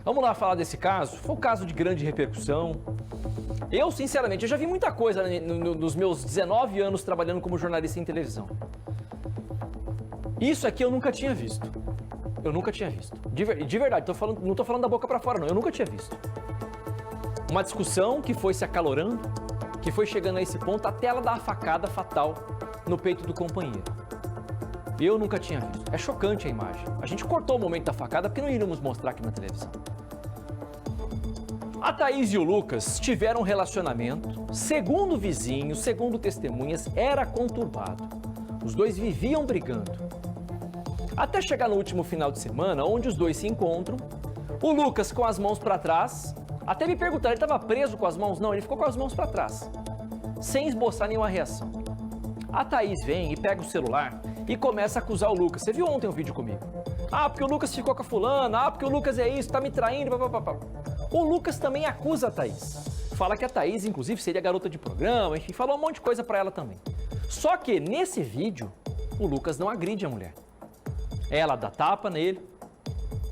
Vamos lá falar desse caso. Foi um caso de grande repercussão. Eu, sinceramente, eu já vi muita coisa nos meus 19 anos trabalhando como jornalista em televisão. Isso aqui eu nunca tinha visto. Eu nunca tinha visto. De verdade, não tô falando da boca pra fora, não. Eu nunca tinha visto. Uma discussão que foi se acalorando, que foi chegando a esse ponto até ela dar a facada fatal no peito do companheiro. Eu nunca tinha visto. É chocante a imagem. A gente cortou o momento da facada porque não iríamos mostrar aqui na televisão. A Thaís e o Lucas tiveram um relacionamento, segundo vizinhos, segundo testemunhas, era conturbado. Os dois viviam brigando. Até chegar no último final de semana, onde os dois se encontram, o Lucas com as mãos para trás, até me perguntaram, ele estava preso com as mãos? Não, ele ficou com as mãos para trás, sem esboçar nenhuma reação. A Thaís vem e pega o celular e começa a acusar o Lucas. Você viu ontem um vídeo comigo? Ah, porque o Lucas ficou com a fulana, porque o Lucas é isso, tá me traindo, papapá. O Lucas também acusa a Thaís. Fala que a Thaís, inclusive, seria garota de programa, enfim, falou um monte de coisa pra ela também. Só que nesse vídeo, o Lucas não agride a mulher. Ela dá tapa nele,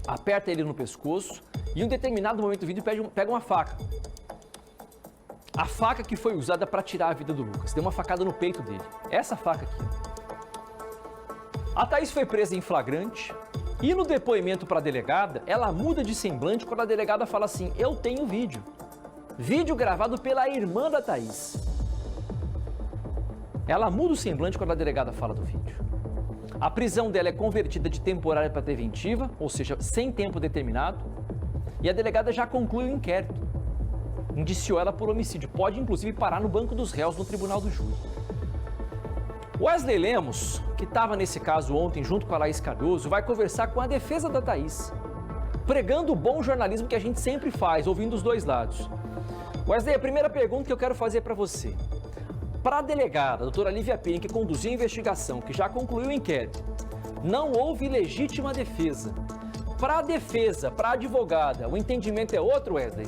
aperta ele no pescoço e em um determinado momento do vídeo pega uma faca. A faca que foi usada para tirar a vida do Lucas. Deu uma facada no peito dele. Essa faca aqui. A Thaís foi presa em flagrante. E no depoimento para a delegada, ela muda de semblante quando a delegada fala assim, eu tenho vídeo. Vídeo gravado pela irmã da Thaís. Ela muda o semblante quando a delegada fala do vídeo. A prisão dela é convertida de temporária para preventiva, ou seja, sem tempo determinado. E a delegada já conclui o inquérito. Indiciou ela por homicídio. Pode, inclusive, parar no banco dos réus no tribunal do júri. Wesley Lemos, que estava nesse caso ontem junto com a Laís Cardoso, vai conversar com a defesa da Thaís, pregando o bom jornalismo que a gente sempre faz, ouvindo os dois lados. Wesley, a primeira pergunta que eu quero fazer para você. Para a delegada, a doutora Lívia Pini, que conduziu a investigação, que já concluiu o inquérito, não houve legítima defesa. Para a defesa, para a advogada, o entendimento é outro, Wesley?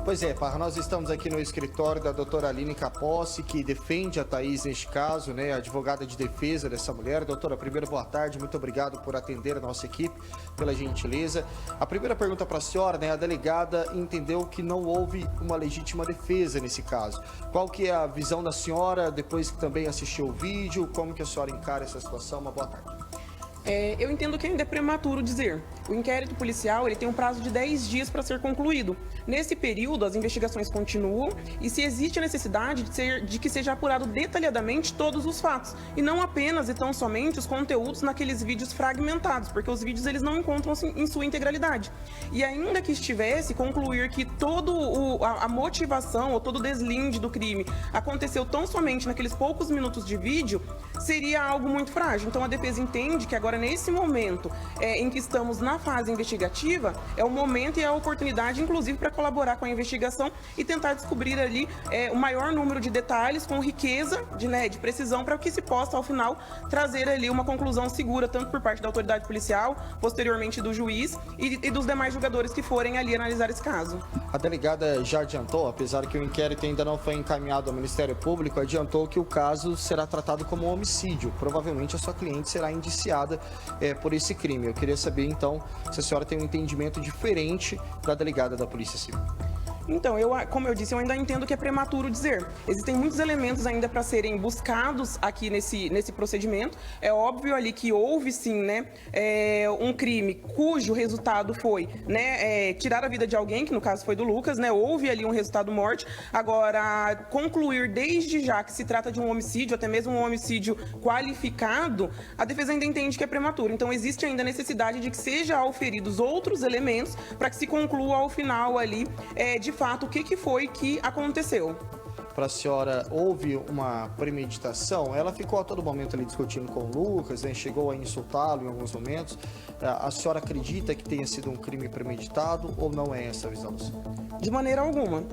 Pois é, Parra, nós estamos aqui no escritório da doutora Aline Capossi, que defende a Thaís neste caso, né, advogada de defesa dessa mulher. Doutora, primeiro, boa tarde, muito obrigado por atender a nossa equipe, pela gentileza. A primeira pergunta para a senhora, né, a delegada entendeu que não houve uma legítima defesa nesse caso. Qual que é a visão da senhora, depois que também assistiu o vídeo, como que a senhora encara essa situação? Uma boa tarde. Eu entendo que ainda é prematuro dizer. O inquérito policial ele tem um prazo de 10 dias para ser concluído. Nesse período, as investigações continuam e se existe a necessidade de que seja apurado detalhadamente todos os fatos, e não apenas e tão somente os conteúdos naqueles vídeos fragmentados, porque os vídeos eles não encontram-se em sua integralidade. E ainda que estivesse, concluir que toda a motivação ou todo o deslinde do crime aconteceu tão somente naqueles poucos minutos de vídeo, seria algo muito frágil. Então a defesa entende que agora, nesse momento em que estamos na fase investigativa, é o momento e a oportunidade, inclusive, para colaborar com a investigação e tentar descobrir ali o maior número de detalhes com riqueza de precisão, para que se possa, ao final, trazer ali uma conclusão segura, tanto por parte da autoridade policial, posteriormente do juiz e dos demais julgadores que forem ali analisar esse caso. A delegada já adiantou, apesar que o inquérito ainda não foi encaminhado ao Ministério Público, adiantou que o caso será tratado como um homicídio. Provavelmente a sua cliente será indiciada por esse crime. Eu queria saber, então, se a senhora tem um entendimento diferente da delegada da Polícia Civil. Então, como eu disse, eu ainda entendo que é prematuro dizer. Existem muitos elementos ainda para serem buscados aqui nesse procedimento. É óbvio ali que houve sim, um crime cujo resultado foi, tirar a vida de alguém, que no caso foi do Lucas, houve ali um resultado morte. Agora, concluir desde já que se trata de um homicídio, até mesmo um homicídio qualificado, a defesa ainda entende que é prematuro. Então, existe ainda a necessidade de que sejam auferidos outros elementos para que se conclua ao final ali, de fato, o que foi que aconteceu. Para a senhora, houve uma premeditação? Ela ficou a todo momento ali discutindo com o Lucas, chegou a insultá-lo em alguns momentos. A senhora acredita que tenha sido um crime premeditado ou não é essa a visão da senhora? De maneira alguma.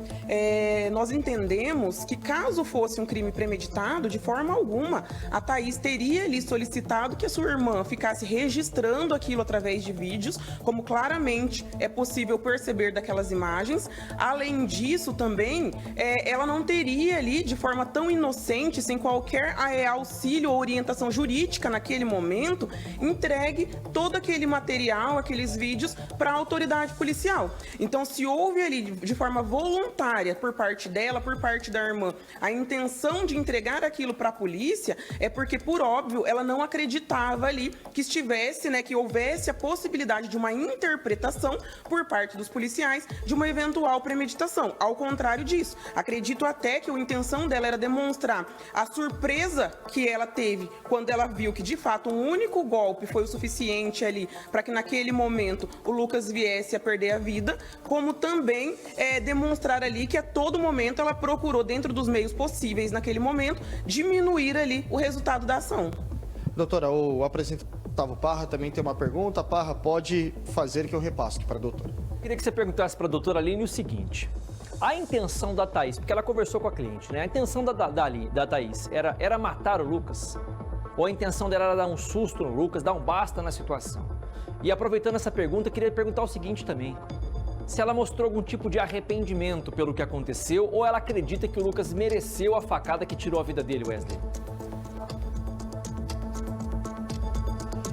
Nós entendemos que caso fosse um crime premeditado, de forma alguma, a Thaís teria lhe solicitado que a sua irmã ficasse registrando aquilo através de vídeos, como claramente é possível perceber daquelas imagens. Além disso, também, ela não teria poderia ali, de forma tão inocente, sem qualquer auxílio ou orientação jurídica naquele momento, entregue todo aquele material, aqueles vídeos para a autoridade policial. Então, se houve ali de forma voluntária por parte dela, por parte da irmã, a intenção de entregar aquilo para a polícia, é porque, por óbvio, ela não acreditava ali que estivesse, né, que houvesse a possibilidade de uma interpretação por parte dos policiais de uma eventual premeditação. Ao contrário disso, acredito até que a intenção dela era demonstrar a surpresa que ela teve quando ela viu que, de fato, um único golpe foi o suficiente ali para que naquele momento o Lucas viesse a perder a vida, como também demonstrar ali que a todo momento ela procurou, dentro dos meios possíveis naquele momento, diminuir ali o resultado da ação. Doutora, o apresentador Gustavo Parra também tem uma pergunta. Parra, pode fazer que eu repasse para a doutora. Queria que você perguntasse para a doutora Aline o seguinte: a intenção da Thaís, porque ela conversou com a cliente, né? A intenção da Thaís era matar o Lucas? Ou a intenção dela era dar um susto no Lucas, dar um basta na situação? E aproveitando essa pergunta, queria perguntar o seguinte também: se ela mostrou algum tipo de arrependimento pelo que aconteceu, ou ela acredita que o Lucas mereceu a facada que tirou a vida dele, Wesley?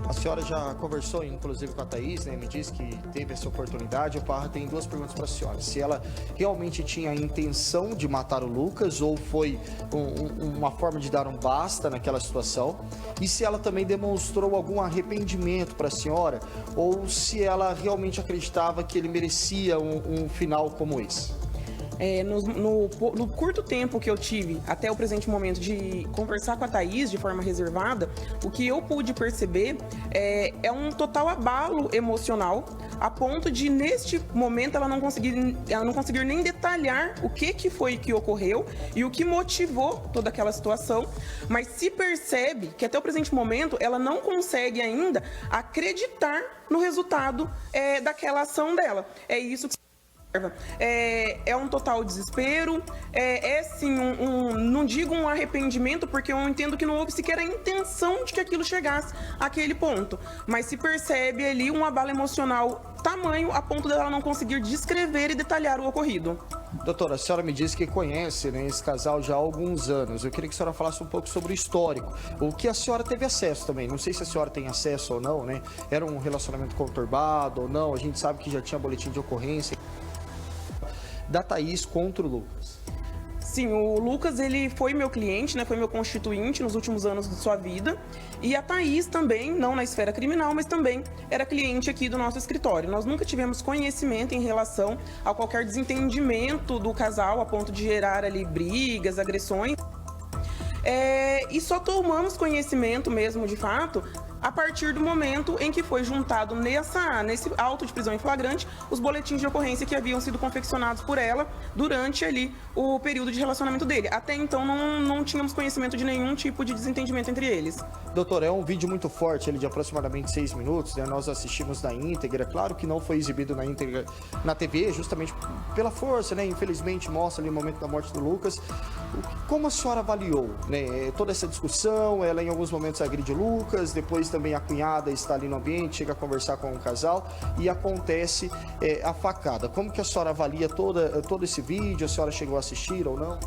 A senhora já conversou, inclusive, com a Thaís, né? Me disse que teve essa oportunidade. O Parra tem duas perguntas para a senhora. Se ela realmente tinha a intenção de matar o Lucas ou foi uma forma de dar um basta naquela situação. E se ela também demonstrou algum arrependimento para a senhora ou se ela realmente acreditava que ele merecia um final como esse. No curto tempo que eu tive até o presente momento de conversar com a Thaís de forma reservada, o que eu pude perceber é um total abalo emocional, a ponto de, neste momento, ela não conseguir nem detalhar o que foi que ocorreu e o que motivou toda aquela situação, mas se percebe que até o presente momento ela não consegue ainda acreditar no resultado daquela ação dela. É isso que é um total desespero, sim não digo um arrependimento, porque eu entendo que não houve sequer a intenção de que aquilo chegasse àquele ponto, mas se percebe ali um abalo emocional tamanho a ponto dela não conseguir descrever e detalhar o ocorrido. Doutora, a senhora me disse que conhece, né, esse casal já há alguns anos. Eu queria que a senhora falasse um pouco sobre o histórico, o que a senhora teve acesso também. Não sei se a senhora tem acesso ou não, né? Era um relacionamento conturbado ou não. A gente sabe que já tinha boletim de ocorrência da Thaís contra o Lucas. Sim, o Lucas, ele foi meu cliente, né, foi meu constituinte nos últimos anos de sua vida. E a Thaís também, não na esfera criminal, mas também era cliente aqui do nosso escritório. Nós nunca tivemos conhecimento em relação a qualquer desentendimento do casal, a ponto de gerar ali brigas, agressões. E só tomamos conhecimento mesmo, de fato, a partir do momento em que foi juntado nesse auto de prisão em flagrante os boletins de ocorrência que haviam sido confeccionados por ela durante ali o período de relacionamento dele. Até então não tínhamos conhecimento de nenhum tipo de desentendimento entre eles. Doutor, é um vídeo muito forte, ele de aproximadamente 6 minutos, né? Nós assistimos na íntegra, claro que não foi exibido na íntegra na TV, justamente pela força, né? Infelizmente mostra ali o momento da morte do Lucas. Como a senhora avaliou, né, toda essa discussão? Ela em alguns momentos agride o Lucas, depois também a cunhada está ali no ambiente, chega a conversar com o casal e acontece a facada. Como que a senhora avalia todo esse vídeo? A senhora chegou a assistir ou não?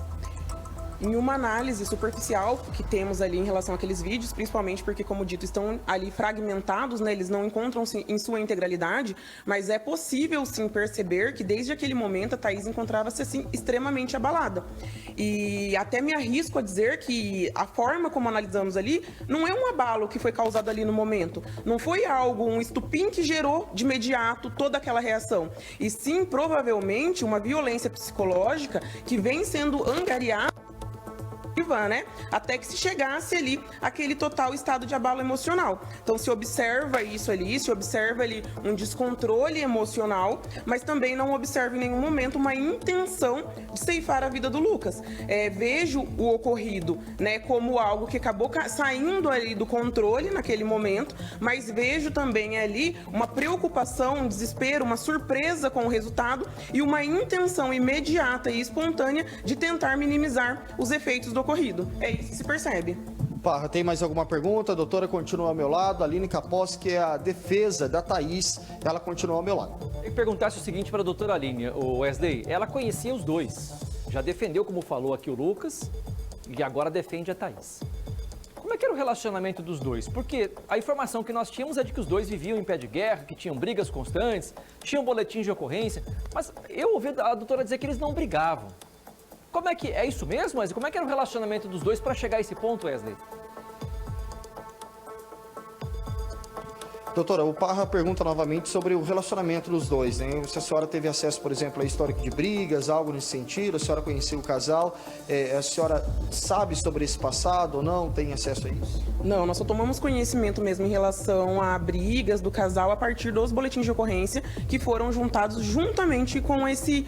Em uma análise superficial que temos ali em relação àqueles vídeos, principalmente porque, como dito, estão ali fragmentados, né? Eles não encontram-se em sua integralidade, mas é possível sim perceber que desde aquele momento a Thaís encontrava-se assim extremamente abalada. E até me arrisco a dizer que a forma como analisamos ali não é um abalo que foi causado ali no momento, não foi um estupim que gerou de imediato toda aquela reação, e sim provavelmente uma violência psicológica que vem sendo angariada, né? Até que se chegasse ali aquele total estado de abalo emocional. Então se observa isso ali, se observa ali um descontrole emocional, mas também não observa em nenhum momento uma intenção de ceifar a vida do Lucas. Vejo o ocorrido, né, como algo que acabou saindo ali do controle naquele momento, mas vejo também ali uma preocupação, um desespero, uma surpresa com o resultado e uma intenção imediata e espontânea de tentar minimizar os efeitos do ocorrido. É isso que se percebe. Parra, tem mais alguma pergunta? A doutora continua ao meu lado. A Aline Capozzi, que é a defesa da Thaís, ela continua ao meu lado. Eu perguntasse o seguinte para a doutora Aline, o Wesley, ela conhecia os dois. Já defendeu, como falou aqui o Lucas, e agora defende a Thaís. Como é que era o relacionamento dos dois? Porque a informação que nós tínhamos é de que os dois viviam em pé de guerra, que tinham brigas constantes, tinham boletins de ocorrência, mas eu ouvi a doutora dizer que eles não brigavam. Como é que é isso mesmo, Wesley? Como é que era o relacionamento dos dois para chegar a esse ponto, Wesley? Doutora, o Parra pergunta novamente sobre o relacionamento dos dois, né? Se a senhora teve acesso, por exemplo, a histórico de brigas, algo nesse sentido, a senhora conheceu o casal, a senhora sabe sobre esse passado ou não? Tem acesso a isso? Não, nós só tomamos conhecimento mesmo em relação a brigas do casal a partir dos boletins de ocorrência que foram juntados juntamente com esse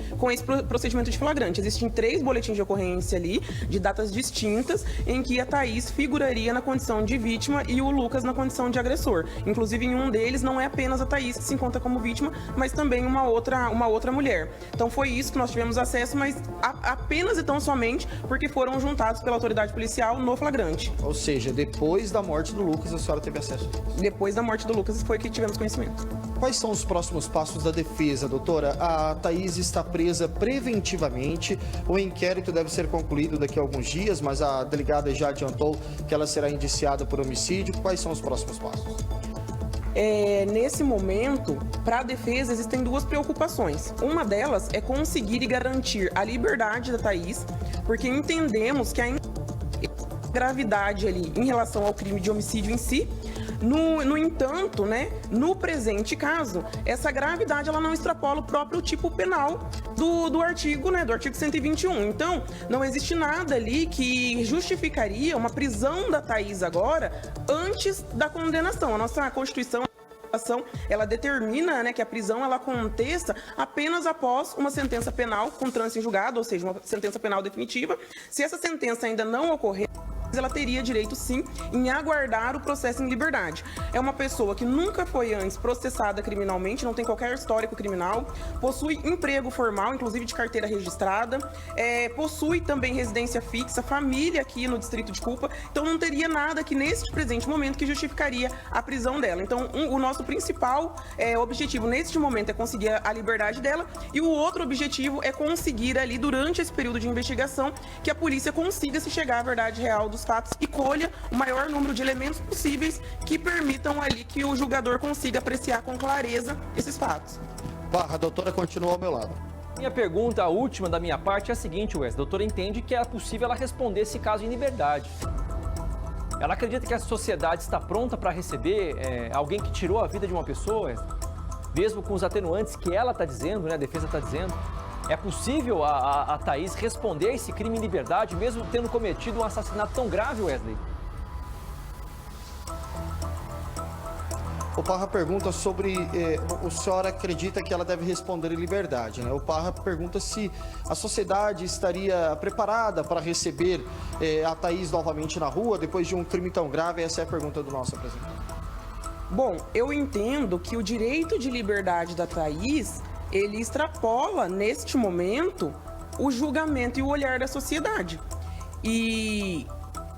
procedimento de flagrante. Existem 3 boletins de ocorrência ali, de datas distintas, em que a Thaís figuraria na condição de vítima e o Lucas na condição de agressor. Inclusive, em um deles não é apenas a Thaís que se encontra como vítima, mas também uma outra mulher. Então foi isso que nós tivemos acesso, mas apenas e tão somente porque foram juntados pela autoridade policial no flagrante. Ou seja, depois da morte do Lucas, a senhora teve acesso a isso? Depois da morte do Lucas foi que tivemos conhecimento. Quais são os próximos passos da defesa, doutora? A Thaís está presa preventivamente, o inquérito deve ser concluído daqui a alguns dias, mas a delegada já adiantou que ela será indiciada por homicídio. Quais são os próximos passos? Nesse momento, para a defesa, existem 2 preocupações. Uma delas é conseguir e garantir a liberdade da Thaís, porque entendemos que a gravidade ali em relação ao crime de homicídio em si. No entanto, né, no presente caso, essa gravidade ela não extrapola o próprio tipo penal do artigo 121. Então, não existe nada ali que justificaria uma prisão da Thaís agora antes da condenação. A nossa Constituição, ela determina, né, que a prisão ela aconteça apenas após uma sentença penal com trânsito em julgado, ou seja, uma sentença penal definitiva. Se essa sentença ainda não ocorrer, ela teria direito, sim, em aguardar o processo em liberdade. É uma pessoa que nunca foi antes processada criminalmente, não tem qualquer histórico criminal, possui emprego formal, inclusive de carteira registrada, possui também residência fixa, família aqui no Distrito de Cupa, então não teria nada aqui neste presente momento que justificaria a prisão dela. Então, o nosso principal objetivo neste momento é conseguir a liberdade dela, e o outro objetivo é conseguir ali, durante esse período de investigação, que a polícia consiga se chegar à verdade real dos fatos e colha o maior número de elementos possíveis que permitam ali que o julgador consiga apreciar com clareza esses fatos. Barra, a doutora continua ao meu lado. Minha pergunta, a última da minha parte, é a seguinte, Wes. A doutora entende que é possível ela responder esse caso em liberdade. Ela acredita que a sociedade está pronta para receber alguém que tirou a vida de uma pessoa, Wes? Mesmo com os atenuantes que ela está dizendo, né, a defesa está dizendo. É possível a Thaís responder esse crime em liberdade, mesmo tendo cometido um assassinato tão grave, Wesley? O Parra pergunta sobre... o senhor acredita que ela deve responder em liberdade, né? O Parra pergunta se a sociedade estaria preparada para receber a Thaís novamente na rua, depois de um crime tão grave. Essa é a pergunta do nosso apresentador. Bom, eu entendo que o direito de liberdade da Thaís, ele extrapola, neste momento, o julgamento e o olhar da sociedade. E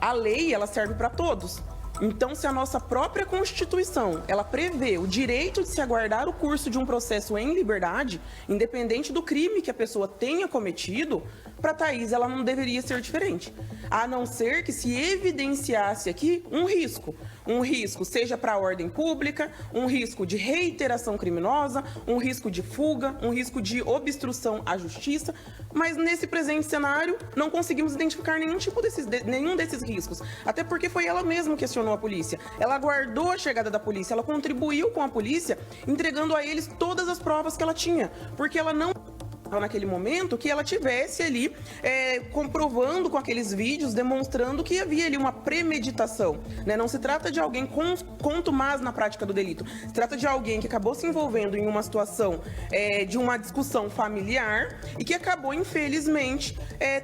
a lei, ela serve para todos. Então, se a nossa própria Constituição, ela prevê o direito de se aguardar o curso de um processo em liberdade, independente do crime que a pessoa tenha cometido, para a Thaís ela não deveria ser diferente. A não ser que se evidenciasse aqui um risco. Um risco seja para a ordem pública, um risco de reiteração criminosa, um risco de fuga, um risco de obstrução à justiça, mas nesse presente cenário não conseguimos identificar nenhum desses riscos. Até porque foi ela mesma que acionou a polícia. Ela aguardou a chegada da polícia, ela contribuiu com a polícia, entregando a eles todas as provas que ela tinha, porque ela não naquele momento que ela tivesse ali comprovando com aqueles vídeos, demonstrando que havia ali uma premeditação, né? Não se trata de alguém contumaz na prática do delito, se trata de alguém que acabou se envolvendo em uma situação de uma discussão familiar e que acabou, infelizmente,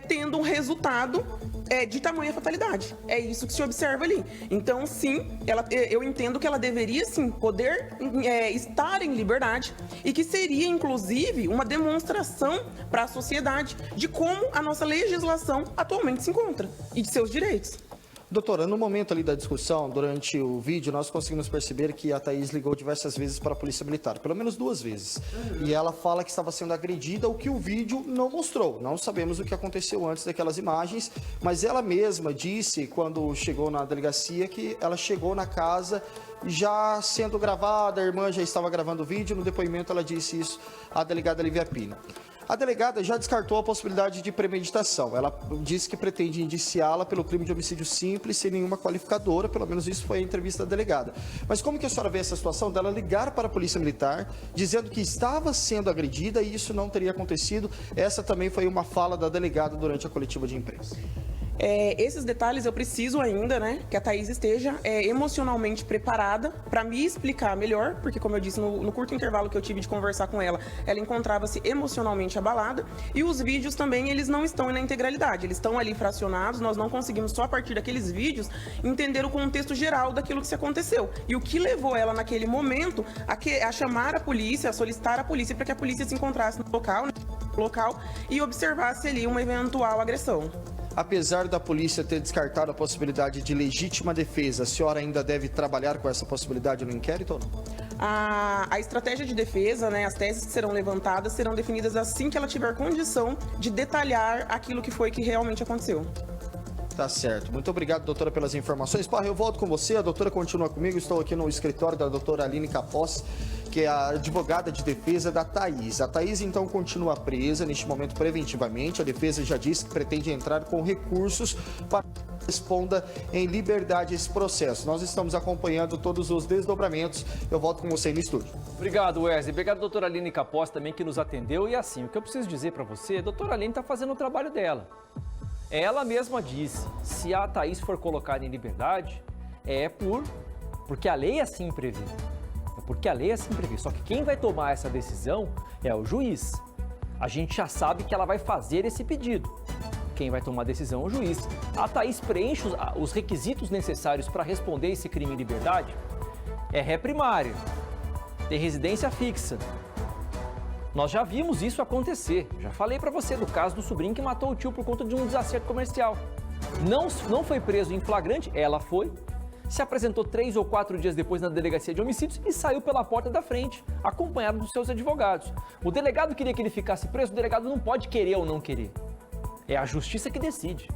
tendo um resultado de tamanha fatalidade. É isso que se observa ali. Então, sim, eu entendo que ela deveria, sim, poder estar em liberdade e que seria, inclusive, uma demonstração para a sociedade de como a nossa legislação atualmente se encontra e de seus direitos. Doutora, no momento ali da discussão, durante o vídeo, nós conseguimos perceber que a Thaís ligou diversas vezes para a Polícia Militar, pelo menos 2 vezes. E ela fala que estava sendo agredida, o que o vídeo não mostrou. Não sabemos o que aconteceu antes daquelas imagens, mas ela mesma disse, quando chegou na delegacia, que ela chegou na casa já sendo gravada, a irmã já estava gravando o vídeo. No depoimento ela disse isso à delegada Lívia Pina. A delegada já descartou a possibilidade de premeditação. Ela disse que pretende indiciá-la pelo crime de homicídio simples, sem nenhuma qualificadora, pelo menos isso foi a entrevista da delegada. Mas como que a senhora vê essa situação dela ligar para a Polícia Militar, dizendo que estava sendo agredida e isso não teria acontecido? Essa também foi uma fala da delegada durante a coletiva de imprensa. Esses detalhes eu preciso ainda, né, que a Thaís esteja emocionalmente preparada para me explicar melhor, porque como eu disse, no curto intervalo que eu tive de conversar com ela, ela encontrava-se emocionalmente abalada, e os vídeos também, eles não estão na integralidade, eles estão ali fracionados, nós não conseguimos só a partir daqueles vídeos entender o contexto geral daquilo que se aconteceu, e o que levou ela naquele momento a chamar a polícia, a solicitar a polícia para que a polícia se encontrasse no local e observasse ali uma eventual agressão. Apesar da polícia ter descartado a possibilidade de legítima defesa, a senhora ainda deve trabalhar com essa possibilidade no inquérito ou não? A estratégia de defesa, né, as teses que serão levantadas serão definidas assim que ela tiver condição de detalhar aquilo que foi que realmente aconteceu. Tá certo. Muito obrigado, doutora, pelas informações. Parra, eu volto com você. A doutora continua comigo. Estou aqui no escritório da doutora Aline Capós, que é a advogada de defesa da Thaís. A Thaís, então, continua presa, neste momento, preventivamente. A defesa já disse que pretende entrar com recursos para que responda em liberdade esse processo. Nós estamos acompanhando todos os desdobramentos. Eu volto com você no estúdio. Obrigado, Wesley. Obrigado, doutora Aline Capós, também, que nos atendeu. E assim, o que eu preciso dizer para você, a doutora Aline está fazendo o trabalho dela. Ela mesma disse, se a Thaís for colocada em liberdade, porque a lei assim prevê. Porque a lei assim prevê. Só que quem vai tomar essa decisão é o juiz. A gente já sabe que ela vai fazer esse pedido. Quem vai tomar a decisão é o juiz. A Thaís preenche os requisitos necessários para responder esse crime em liberdade. É ré primário, tem residência fixa. Nós já vimos isso acontecer. Já falei para você do caso do sobrinho que matou o tio por conta de um desacerto comercial. Não foi preso em flagrante, ela foi. Se apresentou 3 ou 4 dias depois na delegacia de homicídios e saiu pela porta da frente, acompanhado dos seus advogados. O delegado queria que ele ficasse preso, o delegado não pode querer ou não querer. É a justiça que decide.